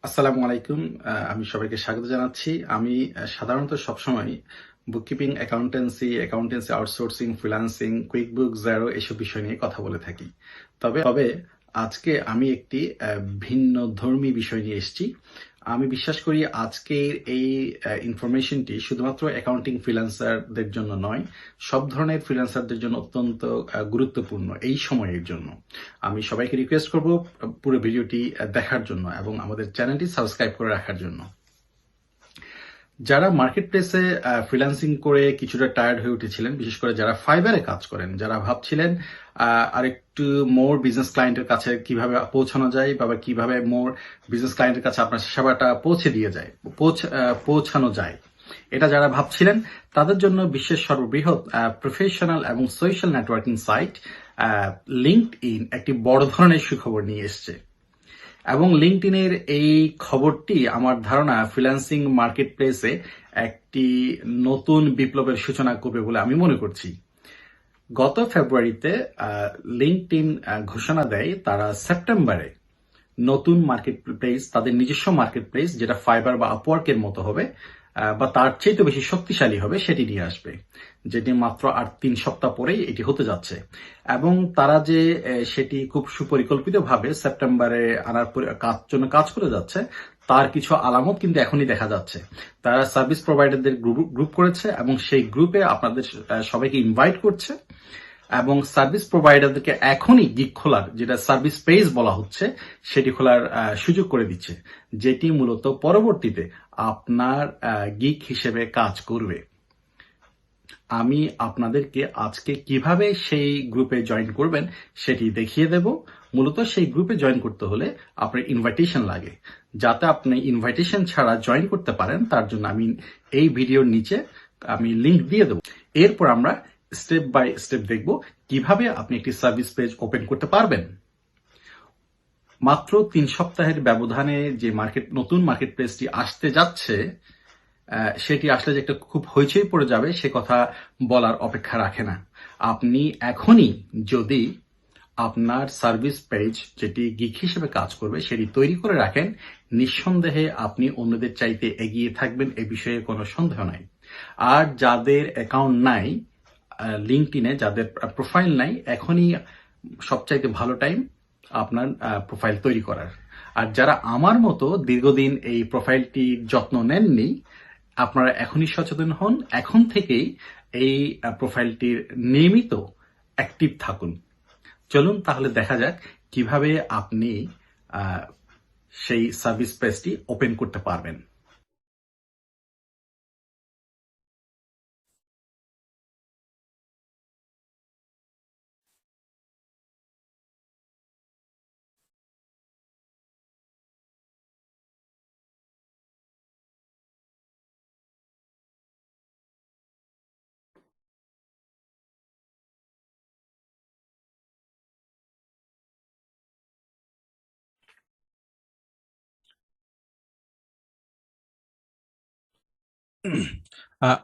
আসসালামু আলাইকুম। আমি সবাইকে স্বাগত জানাচ্ছি। আমি সাধারণত সবসময় bookkeeping, accountancy outsourcing, freelancing, QuickBook, zero এসব বিষয় নিয়ে কথা বলে থাকি। তবে আজকে আমি একটি ভিন্নধর্মী বিষয় নিয়ে এসেছি। আমি বিশ্বাস করি আজকের এই ইনফরমেশনটি শুধুমাত্র অ্যাকাউন্টিং ফ্রিল্যান্সারদের জন্য নয়, সব ধরনের ফ্রিল্যান্সারদের জন্য অত্যন্ত গুরুত্বপূর্ণ এই সময়ের জন্য। আমি সবাইকে রিকোয়েস্ট করব পুরো ভিডিওটি দেখার জন্য এবং আমাদের চ্যানেলটি সাবস্ক্রাইব করে রাখার জন্য। যারা মার্কেট প্লেসে ফ্রিল্যান্সিং করে কিছুটা টায়ার্ড হয়ে উঠেছিলেন, বিশেষ করে যারা ফাইবারে কাজ করেন, যারা ভাবছিলেন আরেকটু মোর বিজনেস ক্লায়েন্টের কাছে কিভাবে পৌঁছানো যায় বা কিভাবে মোর বিজনেস ক্লায়েন্টের কাছে আপনার সেবাটা পৌঁছানো যায়, এটা যারা ভাবছিলেন তাদের জন্য বিশ্বের সর্ববৃহৎ প্রফেশনাল এবং সোশ্যাল নেটওয়ার্কিং সাইট লিঙ্কডইন একটি বড় ধরনের সুখবর নিয়ে এসছে। এবং লিঙ্কডইনের এই খবরটি আমার ধারণা ফ্রিল্যান্সিং মার্কেট প্লেসে একটি নতুন বিপ্লবের সূচনা করবে বলে আমি মনে করছি। গত ফেব্রুয়ারিতে লিঙ্কডইন ঘোষণা দেয় তারা সেপ্টেম্বরে নতুন মার্কেট প্লেস, তাদের নিজস্ব মার্কেট প্লেস, যেটা ফাইবার বা আপওয়ার্কের মতো হবে বা তার চেয়ে বেশি শক্তিশালী হবে, সেটি নিয়ে আসবে, যেটি মাত্র আর 3 সপ্তাহ পরেই এটি হতে যাচ্ছে। এবং তারা যে সেটি খুব সুপরিকল্পিতভাবে সেপ্টেম্বরে আনার জন্য কাজ করে যাচ্ছে, তার কিছু আলামত কিন্তু এখনই দেখা যাচ্ছে। তারা সার্ভিস প্রোভাইডারদের গ্রুপ করেছে এবং সেই গ্রুপে আপনাদের সবাইকে ইনভাইট করছে এবং সার্ভিস প্রোভাইডারদেরকে এখনই গিগ খোলার, যেটা সার্ভিস পেজ বলা হচ্ছে, সেটি খোলার সুযোগ করে দিচ্ছে, যেটি মূলত পরবর্তীতে আপনার গিগ হিসেবে কাজ করবে। আমি আপনাদেরকে আজকে কিভাবে সেই গ্রুপে জয়েন করবেন সেটি দেখিয়ে দেব। মূলত সেই গ্রুপে জয়েন করতে হলে আপনার ইনভাইটেশন লাগে। যাতে আপনি ইনভাইটেশন ছাড়া জয়েন করতে পারেন, তার জন্য আমি এই ভিডিওর নিচে আমি লিংক দিয়ে দেব। এরপর আমরা স্টেপ বাই স্টেপ দেখব কিভাবে আপনি একটি সার্ভিস পেজ ওপেন করতে পারবেন। মাত্র 3 সপ্তাহের ব্যবধানে যে নতুন মার্কেট প্লেসটি আসতে যাচ্ছে, সেটি আসলে যে একটা খুব হইচই পড়ে যাবে সে কথা বলার অপেক্ষা রাখে না। আপনি এখনই যদি আপনার সার্ভিস পেজ, যেটি গিগ হিসেবে কাজ করবে, সেটি তৈরি করে রাখেন, নিঃসন্দেহে আপনি অন্যদের চাইতে এগিয়ে থাকবেন, এ বিষয়ে কোনো সন্দেহ নাই। আর যাদের অ্যাকাউন্ট নাই লিঙ্কডইনে, যাদের প্রোফাইল নাই, এখনই সবচাইতে ভালো টাইম আপনার প্রোফাইল তৈরি করার। আর যারা আমার মতো দীর্ঘদিন এই প্রোফাইলটির যত্ন নেননি, আপনারা এখনই সচেতন হন, এখন থেকেই এই প্রোফাইলটির নিয়মিত অ্যাক্টিভ থাকুন। চলুন তাহলে দেখা যাক কিভাবে আপনি সেই সার্ভিস পেজটি ওপেন করতে পারবেন।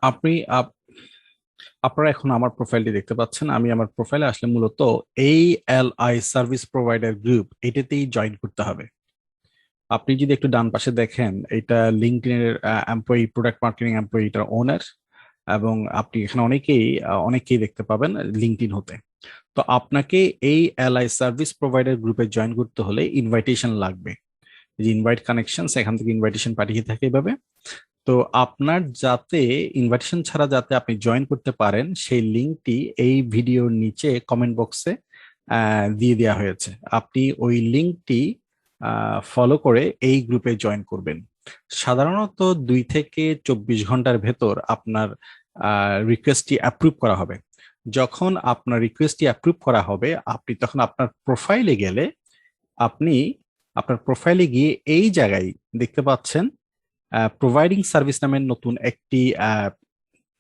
আপনি আপনারা এখন আমার প্রোফাইলটি দেখতে পাচ্ছেন। আমি আমার প্রোফাইলে আসলে মূলত এই এল সার্ভিস প্রোভাইডার গ্রুপ, এটাতেই জয়েন করতে হবে। আপনি যদি একটু ডান পাশে দেখেন, এটা লিঙ্কডইনের এমপ্লয়ি, প্রোডাক্ট মার্কেটিং এমপ্লয়ি, এটার ওনার। এবং আপনি এখানে অনেকেই দেখতে পাবেন লিঙ্কডইন হতে। তো আপনাকে এই সার্ভিস প্রোভাইডার গ্রুপে জয়েন করতে হলে ইনভাইটেশন লাগবে। যে ইনভাইট কানেকশন, এখান থেকে ইনভাইটেশন পাঠিয়ে থাকে এভাবে। তো আপনার যাতে ইনভাইটেশন ছাড়া যাতে আপনি জয়েন করতে পারেন, সেই লিঙ্কটি এই ভিডিওর নিচে কমেন্ট বক্সে দিয়ে দেওয়া হয়েছে। আপনি ওই লিঙ্কটি ফলো করে এই গ্রুপে জয়েন করবেন। সাধারণত 2 থেকে 24 ঘন্টার ভেতর আপনার রিকোয়েস্টটি অ্যাপ্রুভ করা হবে। যখন আপনার রিকোয়েস্টটি অ্যাপ্রুভ করা হবে, আপনি তখন আপনার প্রোফাইলে গেলে, আপনি আপনার প্রোফাইলে গিয়ে এই জায়গায় দেখতে পাচ্ছেন প্রোভাইডিং সার্ভিস নামের নতুন একটি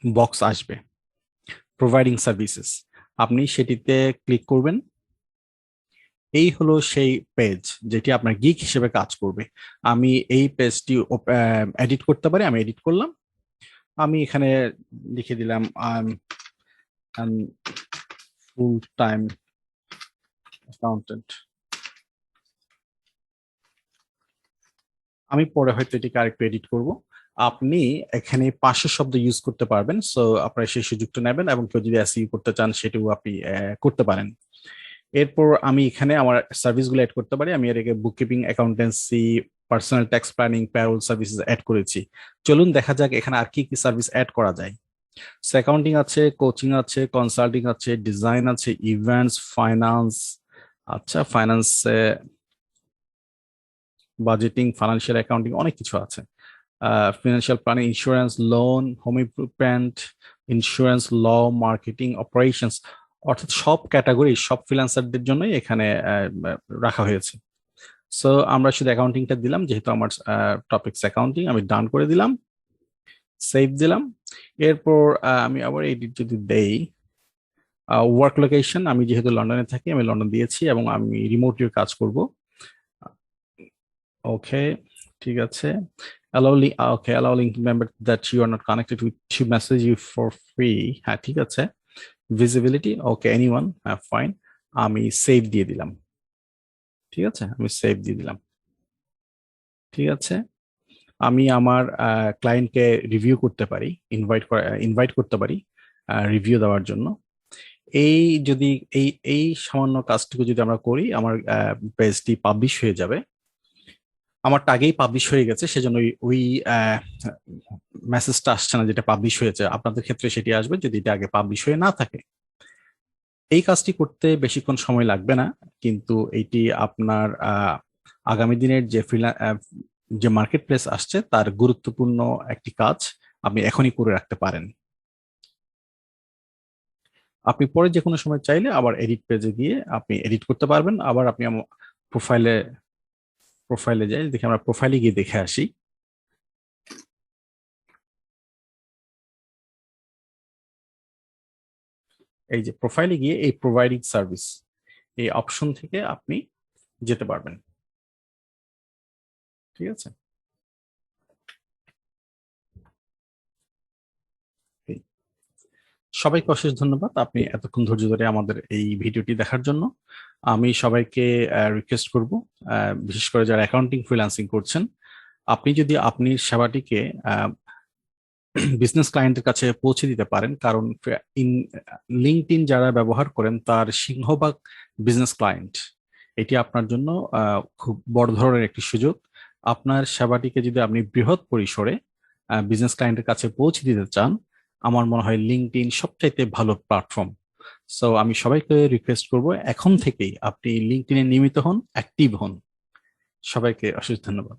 বক্স আসবে, প্রোভাইডিং সার্ভিসেস। আপনি সেটিতে ক্লিক করবেন। এই হলো সেই পেজ যেটি আপনার গিগ হিসেবে কাজ করবে। আমি এই পেজটি এডিট করতে পারি, আমি এডিট করলাম। আমি এখানে লিখে দিলাম ফুল টাইম অ্যাকাউন্টেন্ট। আমি পরে হয়তো এটিকে আরেকটু এডিট করব। আপনি এখানে 500 শব্দ ইউজ করতে পারবেন, সো আপনারা সেই সুযোগটা নেবেন, এবং কেউ যদি এসইও করতে চান সেটাও আপনি করতে পারেন। এরপর আমি এখানে আমার সার্ভিসগুলো অ্যাড করতে পারি। আমি এর আগে bookkeeping, accountancy, personal tax planning, payroll services add করেছি। চলুন দেখা যাক এখানে আর কি কি সার্ভিস অ্যাড করা যায়। অ্যাকাউন্টিং আছে, কোচিং আছে, কনসাল্টিং আছে, ডিজাইন আছে, ইভেন্টস, ফাইন্যান্স। আচ্ছা, ফাইন্যান্সে বাজেটিং, ফাইন্যান্সিয়াল অ্যাকাউন্টিং, অনেক কিছু আছে। Financial planning, insurance, loan, home improvement, insurance, law, marketing, operations, অর্থাৎ সব ক্যাটাগরি, সব ফ্রিল্যান্সারদের জন্যই এখানে রাখা হয়েছে। সো আমরা শুধু অ্যাকাউন্টিংটা দিলাম, যেহেতু আমার টপিকস অ্যাকাউন্টিং, আমি ডান করে দিলাম, সেভ দিলাম। এরপর আমি আবার এডিট যদি দেই, ওয়ার্ক লোকেশন, আমি যেহেতু লন্ডনে থাকি আমি লন্ডন দিয়েছি এবং আমি রিমোটলি কাজ করব। ওকে, ঠিক আছে। allow link member that you are not connected with to message you for free, হ্যাঁ ঠিক আছে। ভিজিবিলিটি, ওকে, এনিওয়ান, হ্যাঁ ফাইন। আমি সেভ দিয়ে দিলাম, ঠিক আছে, আমি সেভ দিয়ে দিলাম, ঠিক আছে। আমি আমার ক্লায়েন্টকে রিভিউ করতে পারি, ইনভাইট করতে পারি রিভিউ দেওয়ার জন্য। এই যদি এই এই সামান্য কাজটুকু যদি আমরা করি, আমার পেজটি পাবলিশ হয়ে যাবে। আমারটা আগেই পাবলিশ হয়ে গেছে, সেজন্য ওই মেসেজটা আসছে না যেটা পাবলিশ হয়েছে। আপনাদের ক্ষেত্রে সেটি আসবে যদি এটা আগে পাবলিশ হয়ে না থাকে। এই কাজটি করতে বেশিক্ষণ সময় লাগবে না, কিন্তু এইটি আপনার আগামী দিনের যে মার্কেট প্লেস আসছে তার গুরুত্বপূর্ণ একটি কাজ, আপনি এখনই করে রাখতে পারেন। আপনি পরে যে কোনো সময় চাইলে আবার এডিট পেজে গিয়ে আপনি এডিট করতে পারবেন। আবার আপনি আমার প্রোফাইলে প্রোফাইলে যাই, দেখি আমরা প্রোফাইলে গিয়ে দেখে আসি। এই যে প্রোফাইলে গিয়ে এই প্রোভাইডিং সার্ভিস এই অপশন থেকে আপনি যেতে পারবেন, ঠিক আছে। এই, সবাইকে অশেষ ধন্যবাদ আপনি এতক্ষণ ধৈর্য ধরে আমাদের এই ভিডিওটি দেখার জন্য। আমি সবাইকে রিকোয়েস্ট করব, বিশেষ করে যারা অ্যাকাউন্টিং ফ্রিল্যান্সিং করছেন, আপনি যদি আপনি সেবাটিকে বিজনেস ক্লায়েন্টের কাছে পৌঁছে দিতে পারেন, কারণ লিঙ্কডইন যারা ব্যবহার করেন তার সিংহভাগ বিজনেস ক্লায়েন্ট। এটি আপনার জন্য খুব বড় ধরনের একটি সুযোগ। আপনার সেবাটিকে যদি আপনি বৃহৎ পরিসরে বিজনেস ক্লায়েন্টের কাছে পৌঁছে দিতে চান, আমার মনে হয় লিঙ্কডইন সবচাইতে ভালো প্ল্যাটফর্ম। সো আমি সবাইকে রিকোয়েস্ট করব, এখন থেকেই আপনি লিঙ্কডইনে নিয়মিত হন, অ্যাক্টিভ হন। সবাইকে অশেষ ধন্যবাদ।